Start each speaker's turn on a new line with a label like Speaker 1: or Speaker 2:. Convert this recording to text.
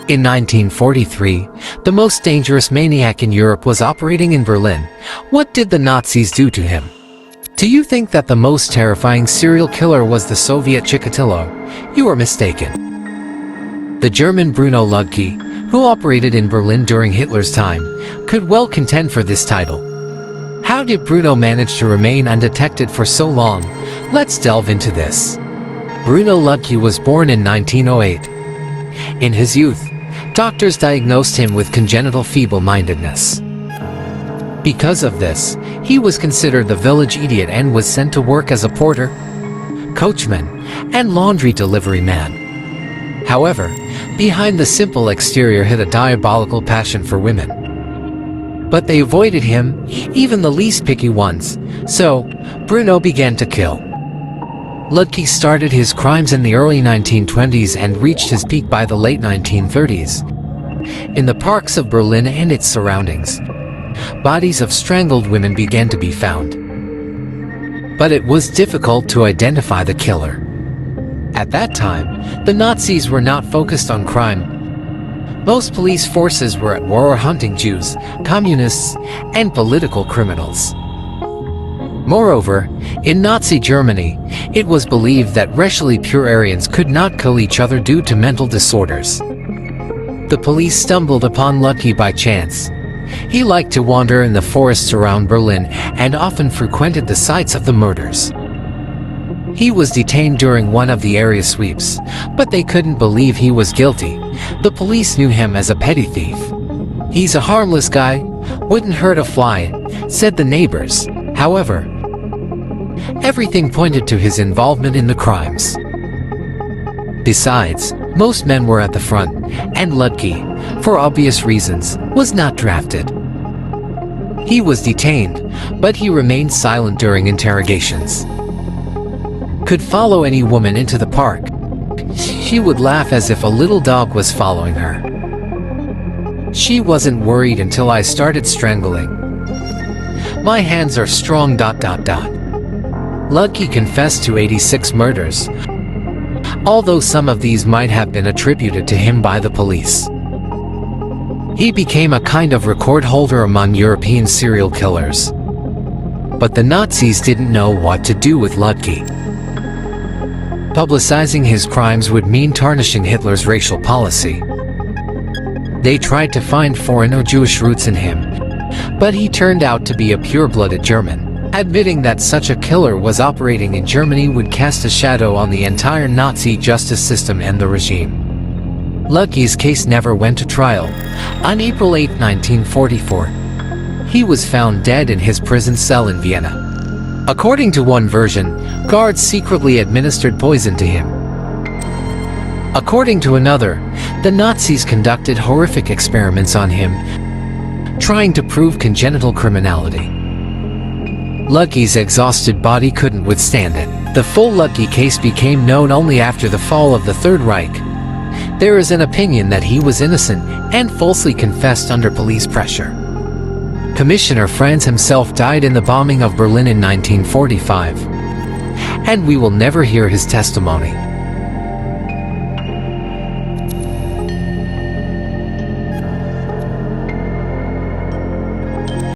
Speaker 1: In 1943, the most dangerous maniac in Europe was operating in Berlin. What did the Nazis do to him? Do you think that the most terrifying serial killer was the Soviet Chikatilo? You are mistaken. The German Bruno Ludke, who operated in Berlin during Hitler's time, could well contend for this title. How did Bruno manage to remain undetected for so long? Let's delve into this. Bruno Ludke was born in 1908. In his youth, doctors diagnosed him with congenital feeble-mindedness. Because of this, he was considered the village idiot and was sent to work as a porter, coachman, and laundry delivery man. However, behind the simple exterior hid a diabolical passion for women. But they avoided him, even the least picky ones, so Bruno began to kill. Ludke started his crimes in the early 1920s and reached his peak by the late 1930s. In the parks of Berlin and its surroundings, bodies of strangled women began to be found. But it was difficult to identify the killer. At that time, the Nazis were not focused on crime. Most police forces were at war hunting Jews, communists, and political criminals. Moreover, in Nazi Germany, it was believed that racially pure Aryans could not kill each other due to mental disorders. The police stumbled upon Ludke by chance. He liked to wander in the forests around Berlin and often frequented the sites of the murders. He was detained during one of the area sweeps, but they couldn't believe he was guilty. The police knew him as a petty thief. "He's a harmless guy, wouldn't hurt a fly," said the neighbors. However, everything pointed to his involvement in the crimes. Besides, most men were at the front, and Ludke, for obvious reasons, was not drafted. He was detained, but he remained silent during interrogations. Could follow any woman into the park. She would laugh as if a little dog was following her. She wasn't worried until I started strangling. My hands are strong. Ludke confessed to 86 murders, although some of these might have been attributed to him by the police. He became a kind of record holder among European serial killers. But the Nazis didn't know what to do with Ludke. Publicizing his crimes would mean tarnishing Hitler's racial policy. They tried to find foreign or Jewish roots in him, but he turned out to be a pure-blooded German. Admitting that such a killer was operating in Germany would cast a shadow on the entire Nazi justice system and the regime. Ludke's case never went to trial. On April 8, 1944, he was found dead in his prison cell in Vienna. According to one version, guards secretly administered poison to him. According to another, the Nazis conducted horrific experiments on him, trying to prove congenital criminality. Ludke's exhausted body couldn't withstand it. The full Ludke case became known only after the fall of the Third Reich. There is an opinion that he was innocent and falsely confessed under police pressure. Commissioner Franz himself died in the bombing of Berlin in 1945, and we will never hear his testimony.